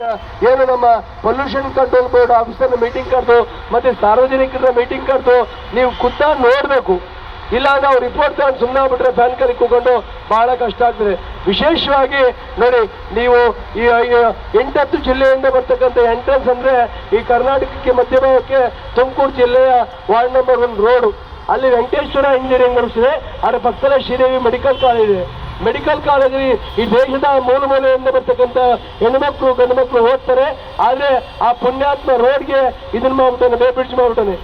ಏನು ನಮ್ಮ pollution control board officer meeting ಕರೆದು ಮತ್ತೆ ಸಾರ್ವಜನಿಕರ ಮೀಟಿಂಗ್ ಕರೆದು ನೀವು ಖುದ್ದಾಗಿ ನೋಡಬೇಕು. ಇಲ್ಲ ಅಂದ್ರೆ ಅವ್ರು ರಿಪೋರ್ಟ್ ತಗೊಂಡು ಸುಮ್ಮನೆ ಆಗ್ಬಿಟ್ರೆ ಫ್ಯಾನ್ ಕಲಿ ಕೂತ್ಕೊಂಡು ಬಹಳ ಕಷ್ಟ ಆಗ್ತದೆ. ವಿಶೇಷವಾಗಿ ನೋಡಿ, ನೀವು ಈ 8-10 ಜಿಲ್ಲೆಯಿಂದ ಬರ್ತಕ್ಕಂಥ ಎಂಟ್ರೆನ್ಸ್ ಅಂದ್ರೆ ಈ ಕರ್ನಾಟಕಕ್ಕೆ ಮಧ್ಯಭಾಗಕ್ಕೆ ತುಮಕೂರು ಜಿಲ್ಲೆಯ ವಾರ್ಡ್ ನಂಬರ್ 1 ರೋಡು, ಅಲ್ಲಿ ವೆಂಕಟೇಶ್ವರ ಇಂಜಿನಿಯರಿಂಗ್ ಇದೆ, ಅದರ ಪಕ್ಕದಲ್ಲೇ ಶ್ರೀದೇವಿ ಮೆಡಿಕಲ್ ಕಾಲೇಜ್ ಇದೆ. ಮೆಡಿಕಲ್ ಕಾಲೇಜಲ್ಲಿ ಈ ದೇಶದ ಮೂಲೆಯಿಂದ ಬರ್ತಕ್ಕಂಥ ಹೆಣ್ಮಕ್ಳು ಗಂಡು ಮಕ್ಕಳು ಓದ್ತಾರೆ. ಆದರೆ ಆ ಪುಣ್ಯಾತ್ಮ ರೋಡ್ಗೆ ಇದನ್ನ ಮಾಡ್ಬಿಟ್ಟಾನೆ, ವೇ ಬ್ರಿಡ್ಜ್ ಮಾಡ್ಬಿಟ್ಟಾನೆ.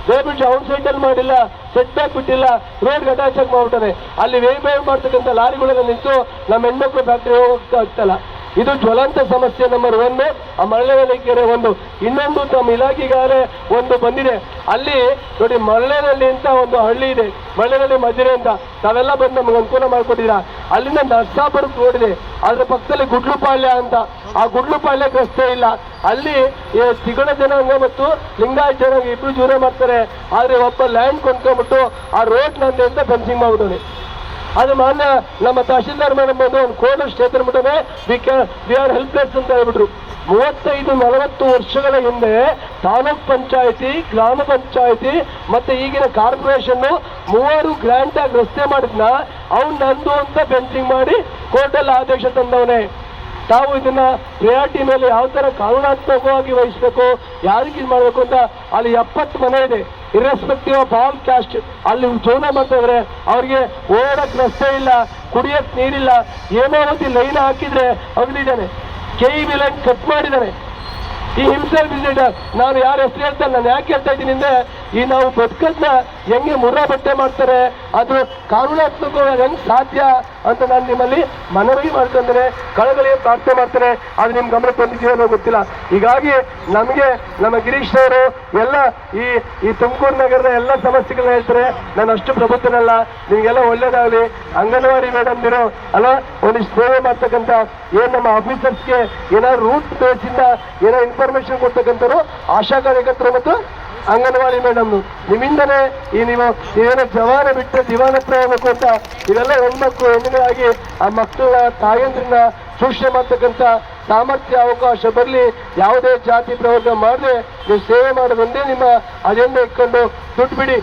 ವೇ ಬ್ರಿಡ್ಜ್ ಔಟ್ ಸೈಡಲ್ಲಿ ಮಾಡಿಲ್ಲ, ಸೆಟ್ ಬ್ಯಾಕ್ ಬಿಟ್ಟಿಲ್ಲ, ರೋಡ್ಗೆ ಅಟ್ಯಾಚ್ ಆಗಿ ಮಾಡ್ಬಿಟ್ಟಾನೆ. ಅಲ್ಲಿ ವೇ ಮಾಡ್ತಕ್ಕಂಥ ಲಾರಿಗಳೆಲ್ಲ ನಿಂತು ನಮ್ಮ ಹೆಣ್ಮಕ್ಳು ಫ್ಯಾಕ್ಟ್ರಿ ಹೋಗೋಕೆ ಆಗ್ತಲ್ಲ. ಇದು ಜ್ವಲಂತ ಸಮಸ್ಯೆ ನಂಬರ್ 1. ಆ ಮರಳೆನಹಳ್ಳಿ ಕೆರೆ ಒಂದು. ಇನ್ನೊಂದು ತಮ್ಮ ಇಲಾಖೆಗಾರೆ ಒಂದು ಬಂದಿದೆ. ಅಲ್ಲಿ ನೋಡಿ, ಮರಳೆನಹಳ್ಳಿ ಅಂತ ಒಂದು ಹಳ್ಳಿ ಇದೆ, ಮರಳೆನಹಳ್ಳಿ ಮಜಿರೆ ಅಂತ. ತಾವೆಲ್ಲ ಬಂದು ನಮ್ಗೆ ಅನುಕೂಲ ಮಾಡಿಕೊಟ್ಟಿದ್ದೀರಾ. ಅಲ್ಲಿಂದ ನರ್ಸಾಪುರಕ್ಕೆ ರೋಡ್ ಇದೆ, ಅದ್ರ ಪಕ್ಕದಲ್ಲಿ ಗುಡ್ಲುಪಾಳ್ಯ ಅಂತ. ಆ ಗುಡ್ಲುಪಾಳ್ಯಕ್ಕೆ ರಸ್ತೆ ಇಲ್ಲ. ಅಲ್ಲಿ ತಿಗಣ ಜನಾಂಗ ಮತ್ತು ಲಿಂಗಾಯತ ಜನಾಂಗ ಇಬ್ರು ಜೂರ ಮಾಡ್ತಾರೆ. ಆದ್ರೆ ಒಬ್ಬ ಲ್ಯಾಂಡ್ ಕೊಂಡ್ಕೊಂಡ್ಬಿಟ್ಟು ಆ ರೋಡ್ ನಂದೆ ಅಂತ ಫೆನ್ಸಿಂಗ್ ಮಾಡ್ಬಿಟ್ಟು ಅದು ಮಾನ್ಯ ನಮ್ಮ ತಹಶೀಲ್ದಾರ್ ಮೇಡಮ್ ಬಂದು ಒಂದು ಕೋಡ್ ಸ್ಟೇಟರ್ ಬಿಟ್ಟರೆ ವಿ ಆರ್ ಹೆಲ್ಪ್ಲೆಸ್ ಅಂತ ಹೇಳ್ಬಿಟ್ರು. 35-40 ವರ್ಷಗಳ ಹಿಂದೆ ತಾಲೂಕ್ ಪಂಚಾಯತಿ, ಗ್ರಾಮ ಪಂಚಾಯತಿ ಮತ್ತೆ ಈಗಿನ ಕಾರ್ಪೊರೇಷನ್ 3 ಗ್ರ್ಯಾಂಟ್ ಆಗಿ ರಸ್ತೆ ಮಾಡಿದ್ನ ಅವ್ನು ನಂದು ಅಂತ ಫೆನ್ಸಿಂಗ್ ಮಾಡಿ ಕೋರ್ಟಲ್ಲಿ ಆದೇಶ ತಂದವನೇ. ತಾವು ಇದನ್ನ ಪ್ರಿಯಾರಿಟಿ ಮೇಲೆ ಯಾವ ತರ ಕಾನೂನಾತ್ಮಕವಾಗಿ ವಹಿಸಬೇಕು, ಯಾರಿಗೆ ಇದು ಮಾಡಬೇಕು ಅಂತ. ಅಲ್ಲಿ 70 ಮನೆ ಇದೆ, ಇರ್ರೆಸ್ಪೆಕ್ಟಿವ್ ಆಫ್ ಆಲ್ ಕ್ಯಾಸ್ಟ್. ಅಲ್ಲಿ ಜೀವನ ಮಾಡ್ತಾ ಇದ್ರೆ ಅವ್ರಿಗೆ ಓಡಕ್ ರಸ್ತೆ ಇಲ್ಲ, ಕುಡಿಯಕ್ ನೀರಿಲ್ಲ. ಹೇಮಾವತಿ ಲೈನ್ ಹಾಕಿದ್ರೆ ಅಗಲಿದ್ದಾನೆ, KEB ಲೈನ್ ಕಟ್ ಮಾಡಿದ್ದಾನೆ. ಈ ಹಿಮ್ಸೆಲ್ಫ್ ವಿಸಿಟರ್, ನಾನು ಯಾರ ಹೆಸರು ಹೇಳ್ತಾನೆ, ನಾನು ಯಾಕೆ ಹೇಳ್ತಾ ಇದ್ದೀನಿ ಅಂದ್ರೆ, ಈ ನಾವು ಬದುಕದ್ನ ಹೆಂಗೆ ಮುರ್ರಾ ಬಟ್ಟೆ ಮಾಡ್ತಾರೆ, ಅದು ಕಾನೂನಾತ್ಮಕವಾಗಿ ಹೆಂಗ್ ಸಾಧ್ಯ ಅಂತ ನಾನು ನಿಮ್ಮಲ್ಲಿ ಮನವಿ ಮಾಡ್ಕೊಂಡ್ರೆ, ಕಳಕಳಿಯ ಪ್ರಾರ್ಥನೆ ಮಾಡ್ತಾರೆ. ಅದು ನಿಮ್ ಗಮನಕ್ಕೆ ಬಂದಿದೆಯೋ ಗೊತ್ತಿಲ್ಲ. ಹೀಗಾಗಿ ನಮಗೆ ನಮ್ಮ ಗಿರೀಶ್ ಅವರು ಎಲ್ಲ ಈ ತುಮಕೂರು ನಗರದ ಎಲ್ಲ ಸಮಸ್ಯೆಗಳನ್ನ ಹೇಳ್ತಾರೆ. ನಾನು ಅಷ್ಟು ಪ್ರಬುದ್ಧನಲ್ಲ, ನಿಮಗೆಲ್ಲ ಒಳ್ಳೇದಾಗಲಿ. ಅಂಗನವಾಡಿ ಮೇಡಮ್ ಇರೋ ಅಲ್ಲ, ಒಂದಿಷ್ಟು ಸೇವೆ ಮಾಡ್ತಕ್ಕಂಥ ಏನ್ ನಮ್ಮ ಆಫೀಸರ್ಸ್ಗೆ ಏನಾದ್ರು ರೂಟ್ ಬೇಸಿಂದ ಏನೋ ಇನ್ಫಾರ್ಮೇಶನ್ ಕೊಡ್ತಕ್ಕಂಥವ್ರು ಆಶಾ ಕಾರ್ಯಕರ್ತರು ಮತ್ತು ಅಂಗನವಾಡಿ ಮೇಡಮ್. ನಿಮ್ಮಿಂದನೇ ನೀವೇನೋ ಜವಾನ ಬಿಟ್ಟು ದಿವಾನತ್ರ ಹೋಗ್ಬೇಕು ಅಂತ ಇವೆಲ್ಲ ಹೆಣ್ಮಕ್ಳು ಹೆಣ್ಣುಗಳಾಗಿ ಆ ಮಕ್ಕಳ ತಾಯಂದ್ರನ್ನ ಸೂಚನೆ ಮಾಡ್ತಕ್ಕಂಥ ಸಾಮರ್ಥ್ಯ ಅವಕಾಶ ಬರಲಿ. ಯಾವುದೇ ಜಾತಿ ಪ್ರವರ್ಗ ಮಾಡದೆ ನೀವು ಸೇವೆ ಮಾಡೋದೊಂದೇ ನಿಮ್ಮ ಅಜೆಂಡಾ ಇಟ್ಕೊಂಡು ದುಡ್ಡು ಬಿಡಿ,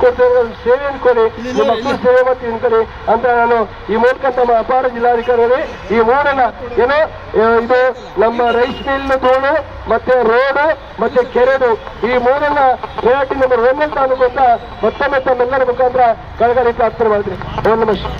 ಕೊಡ್ತಾ ಸೇವೆ ಅನ್ಕೊಳ್ಳಿ, ನಿಮ್ಮ ಮಕ್ಕಳು ಸೇವೆ ಮಾಡ್ತೀವಿ ಅನ್ಕೊಳ್ಳಿ ಅಂತ ನಾನು ಈ ಮೂಲಕ ನಮ್ಮ ಅಪಾರ ಜಿಲ್ಲಾಧಿಕಾರಿ ಈ ಊರನ್ನ ಏನೋ ಇದು ನಮ್ಮ ರೈಸ್ ಮಿಲ್ ಗೋಳು ಮತ್ತೆ ರೋಡು ಮತ್ತೆ ಕೆರೆದು ಈ ಮೂರನ್ನ ಪ್ರಿಯಾರಿಟಿ ನಂಬರ್ 1 ಅಂತ ಅನ್ಕೊಂತ ಮತ್ತೊಮ್ಮೆ ತಮ್ಮೆಲ್ಲರ ಮುಖಾಂತರ ಕಳಕಳಿ ಪ್ರಾರ್ಥನೆ ಮಾಡಿದ್ರಿ. ನಮಸ್ಕಾರ.